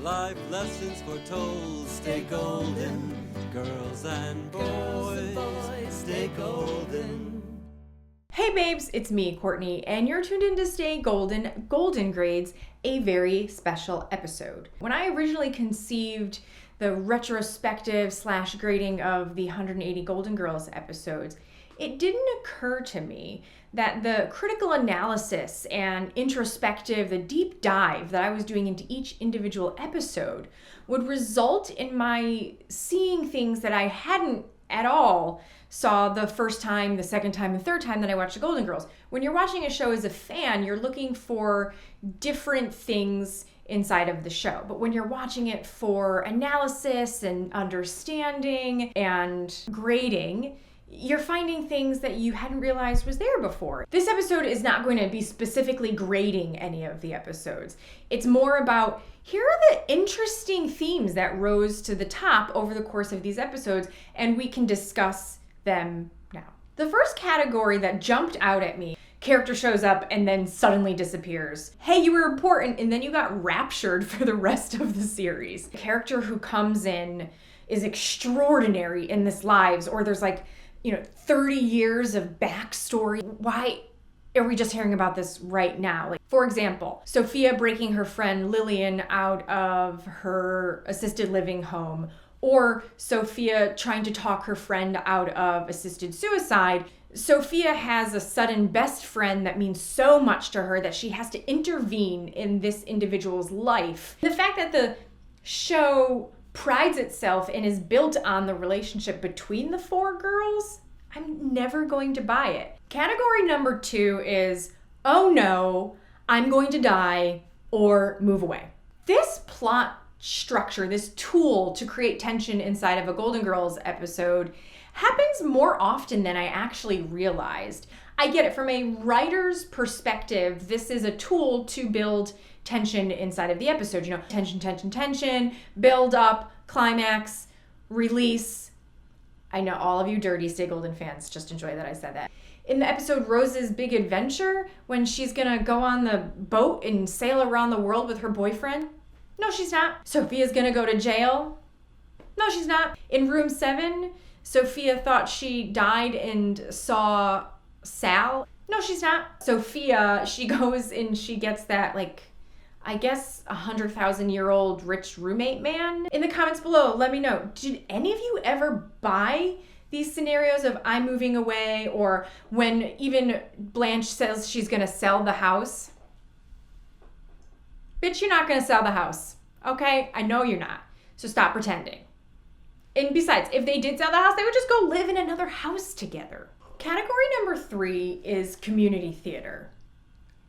life lessons foretold. Stay golden, girls and boys, stay golden. Hey babes, it's me, Courtney, and you're tuned in to Stay Golden, Golden Grades, a very special episode. When I originally conceived the retrospective / grading of the 180 Golden Girls episodes, it didn't occur to me that the critical analysis and introspective, the deep dive that I was doing into each individual episode would result in my seeing things that I hadn't at all saw the first time, the second time, the third time that I watched the Golden Girls. When you're watching a show as a fan, you're looking for different things inside of the show. But when you're watching it for analysis and understanding and grading, you're finding things that you hadn't realized was there before. This episode is not going to be specifically grading any of the episodes. It's more about, here are the interesting themes that rose to the top over the course of these episodes, and we can discuss them now. The first category that jumped out at me, character shows up and then suddenly disappears. Hey, you were important, and then you got raptured for the rest of the series. A character who comes in is extraordinary in this lives, or there's 30 years of backstory. Why are we just hearing about this right now? For example, Sophia breaking her friend Lillian out of her assisted living home, or Sophia trying to talk her friend out of assisted suicide. Sophia has a sudden best friend that means so much to her that she has to intervene in this individual's life. The fact that the show prides itself and is built on the relationship between the four girls, I'm never going to buy it. Category number 2 is, oh no, I'm going to die or move away. This plot structure, this tool to create tension inside of a Golden Girls episode happens more often than I actually realized. I get it, from a writer's perspective, this is a tool to build tension inside of the episode. Tension, build up, climax, release. I know all of you dirty Stay Golden fans just enjoy that I said that. In the episode Rose's Big Adventure, when she's gonna go on the boat and sail around the world with her boyfriend, no, she's not. Sophia's gonna go to jail. No, she's not. In Room 7, Sophia thought she died and saw Sal. No, she's not. Sophia, she goes and she gets that, 100,000-year-old rich roommate man. In the comments below, let me know, did any of you ever buy these scenarios of I'm moving away, or when even Blanche says she's gonna sell the house? Bitch, you're not gonna sell the house, okay? I know you're not, so stop pretending. And besides, if they did sell the house, they would just go live in another house together. Category number 3 is community theater.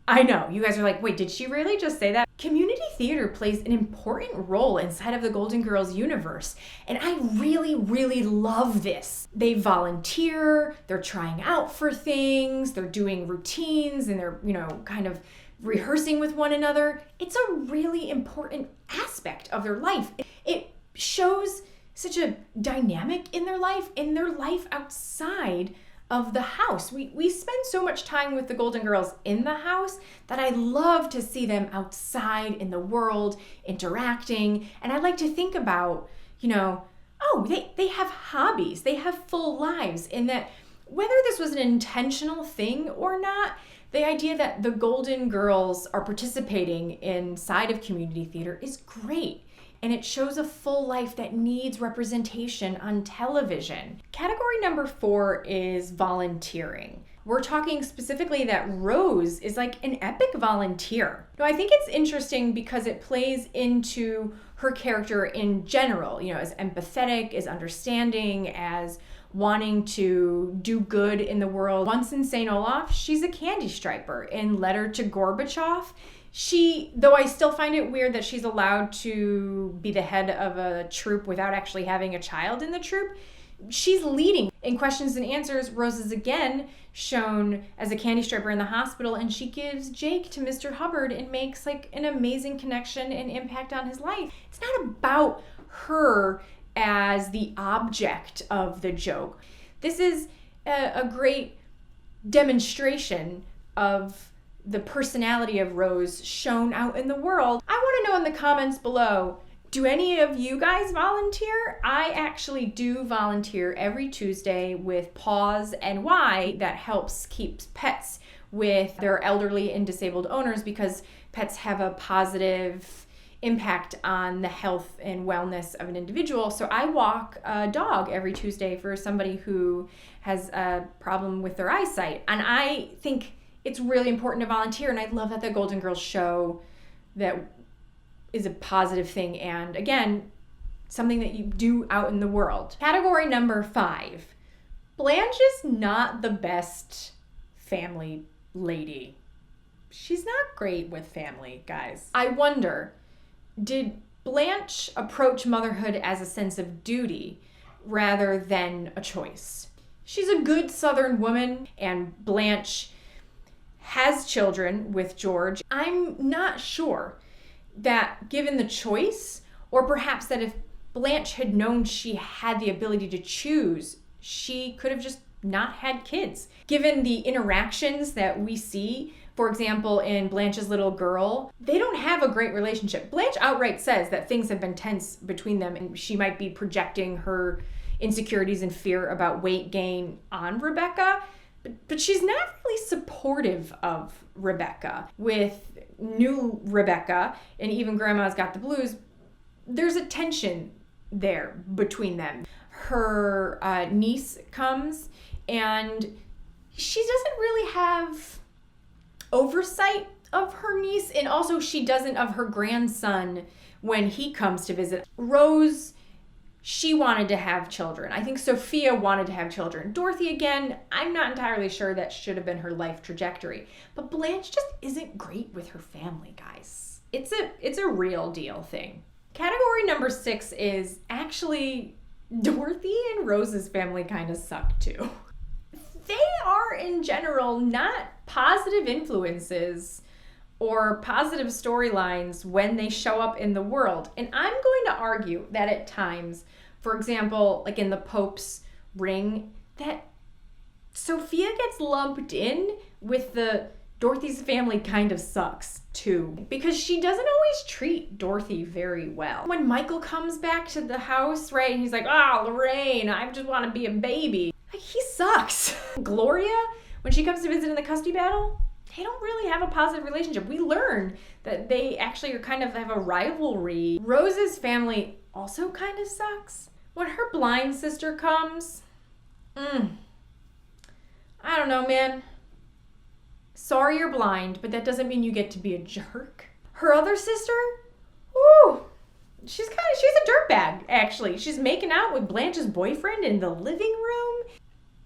I know, you guys are like, wait, did she really just say that? Community theater plays an important role inside of the Golden Girls universe, and I really, really love this. They volunteer, they're trying out for things, they're doing routines, and they're, kind of rehearsing with one another. It's a really important aspect of their life. It shows such a dynamic in their life outside of the house. We spend so much time with the Golden Girls in the house that I love to see them outside in the world interacting. And I like to think about, they have hobbies, they have full lives, in that whether this was an intentional thing or not, the idea that the Golden Girls are participating inside of community theater is great. And it shows a full life that needs representation on television. Category number 4 is volunteering. We're talking specifically that Rose is like an epic volunteer. Now, I think it's interesting because it plays into her character in general, as empathetic, as understanding, as wanting to do good in the world. Once in St. Olaf, she's a candy striper. In Letter to Gorbachev, though I still find it weird that she's allowed to be the head of a troop without actually having a child in the troop, she's leading. In Questions and Answers, Rose is again shown as a candy striper in the hospital, and she gives Jake to Mr. Hubbard and makes an amazing connection and impact on his life. It's not about her as the object of the joke. This is a great demonstration of the personality of Rose shown out in the world. I want to know in the comments below, Do any of you guys volunteer? I actually do volunteer every Tuesday with Pause and Why that helps keep pets with their elderly and disabled owners, because pets have a positive impact on the health and wellness of an individual. So I walk a dog every Tuesday for somebody who has a problem with their eyesight. And I think it's really important to volunteer. And I love that the Golden Girls show that is a positive thing. And again, something that you do out in the world. Category number 5. Blanche is not the best family lady. She's not great with family, guys. I wonder, did Blanche approach motherhood as a sense of duty rather than a choice? She's a good Southern woman, and Blanche has children with George. I'm not sure that given the choice, or perhaps that if Blanche had known she had the ability to choose, she could have just not had kids. Given the interactions that we see, for example, in Blanche's little girl, they don't have a great relationship. Blanche outright says that things have been tense between them, and she might be projecting her insecurities and fear about weight gain on Rebecca, but she's not really supportive of Rebecca. With new Rebecca, and even Grandma's Got the Blues, there's a tension there between them. Her niece comes, and she doesn't really have oversight of her niece, and also she doesn't of her grandson when he comes to visit. Rose, she wanted to have children. I think Sophia wanted to have children. Dorothy, again, I'm not entirely sure that should have been her life trajectory. But Blanche just isn't great with her family, guys. It's a real deal thing. Category number 6 is actually Dorothy and Rose's family kind of suck too. They are, in general, not positive influences or positive storylines when they show up in the world. And I'm going to argue that at times, for example, like in the Pope's ring, that Sophia gets lumped in with the Dorothy's family kind of sucks too, because she doesn't always treat Dorothy very well. When Michael comes back to the house, right, and he's like, Lorraine, I just want to be a baby. Like, he sucks. Gloria, when she comes to visit in the custody battle, they don't really have a positive relationship. We learn that they actually are kind of have a rivalry. Rose's family also kind of sucks. When her blind sister comes, I don't know, man. Sorry you're blind, but that doesn't mean you get to be a jerk. Her other sister, she's a dirtbag, actually. She's making out with Blanche's boyfriend in the living room.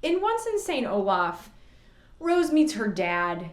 In Once Insane Olaf, Rose meets her dad.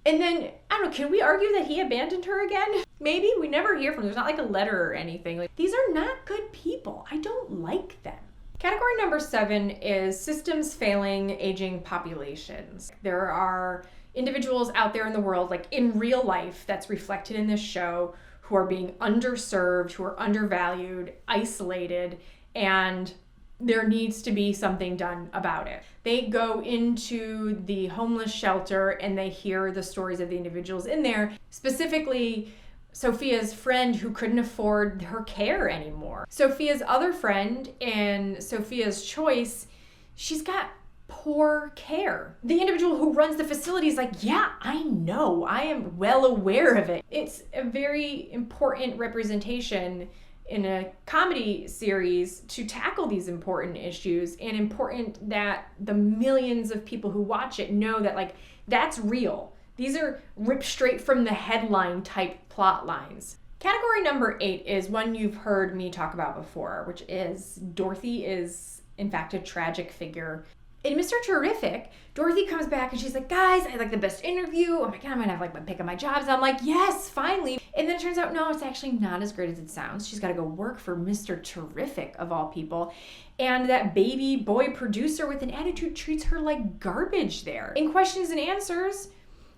And then, I don't know, can we argue that he abandoned her again? Maybe. We never hear from them. There's not like a letter or anything. Like, these are not good people. I don't like them. Category number 7 is systems failing aging populations. There are individuals out there in the world, like in real life, that's reflected in this show, who are being underserved, who are undervalued, isolated, and there needs to be something done about it. They go into the homeless shelter and they hear the stories of the individuals in there, specifically Sophia's friend who couldn't afford her care anymore. Sophia's other friend in Sophia's Choice, she's got poor care. The individual who runs the facility is like, yeah, I know, I am well aware of it. It's a very important representation in a comedy series to tackle these important issues, and important that the millions of people who watch it know that, like, that's real. These are ripped straight from the headline type plot lines. Category number 8 is one you've heard me talk about before, which is Dorothy is, in fact, a tragic figure. In Mr. Terrific, Dorothy comes back and she's like, guys, I had like the best interview. Oh my God, I'm gonna have like my pick of my jobs. I'm like, yes, finally. And then it turns out, no, it's actually not as great as it sounds. She's gotta go work for Mr. Terrific, of all people. And that baby boy producer with an attitude treats her like garbage there. In Questions and Answers,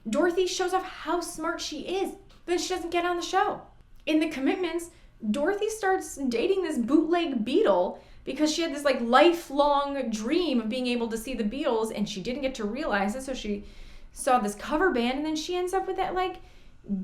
Dorothy shows off how smart she is, but then she doesn't get on the show. In The Commitments, Dorothy starts dating this bootleg Beatle because she had this like lifelong dream of being able to see the Beatles, and she didn't get to realize it, so she saw this cover band, and then she ends up with that like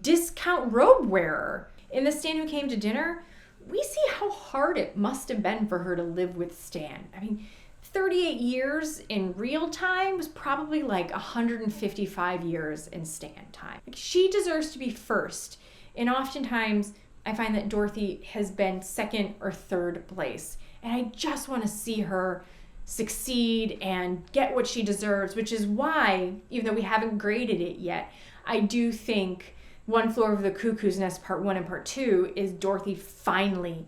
discount robe wearer. In The Stan Who Came to Dinner, we see how hard it must have been for her to live with Stan. I mean, 38 years in real time was probably like 155 years in Stan time. Like, she deserves to be first. And oftentimes, I find that Dorothy has been second or third place. And I just want to see her succeed and get what she deserves, which is why, even though we haven't graded it yet, I do think One Flew Over the Cuckoo's Nest Part 1 and Part 2 is Dorothy finally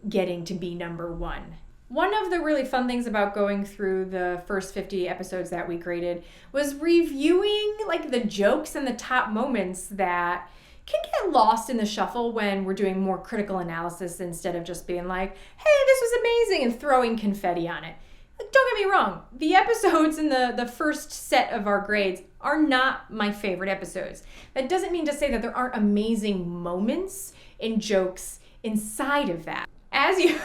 getting to be number one. One of the really fun things about going through the first 50 episodes that we graded was reviewing like the jokes and the top moments that can get lost in the shuffle when we're doing more critical analysis instead of just being like, hey, this was amazing, and throwing confetti on it. Like, don't get me wrong, the episodes in the first set of our grades are not my favorite episodes. That doesn't mean to say that there aren't amazing moments and jokes inside of that. As you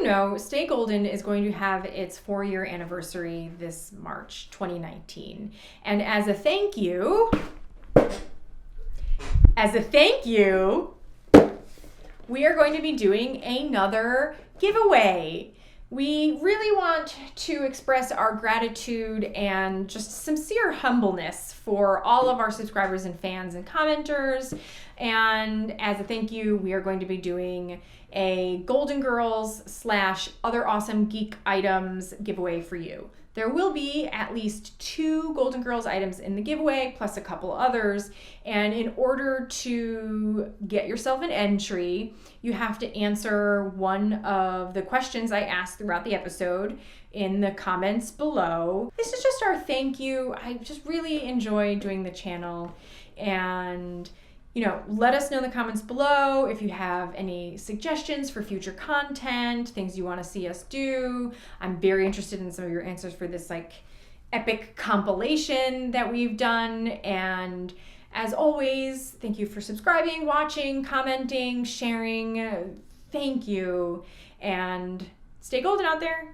know, Stay Golden is going to have its 4-year anniversary this March 2019. And as a thank you, we are going to be doing another giveaway. We really want to express our gratitude and just sincere humbleness for all of our subscribers and fans and commenters. And as a thank you, we are going to be doing a Golden Girls / other awesome geek items giveaway for you. There will be at least 2 Golden Girls items in the giveaway, plus a couple others. And in order to get yourself an entry, you have to answer one of the questions I asked throughout the episode in the comments below. This is just our thank you. I just really enjoy doing the channel. And let us know in the comments below if you have any suggestions for future content, things you want to see us do. I'm very interested in some of your answers for this like epic compilation that we've done. And as always, thank you for subscribing, watching, commenting, sharing. Thank you. And stay golden out there.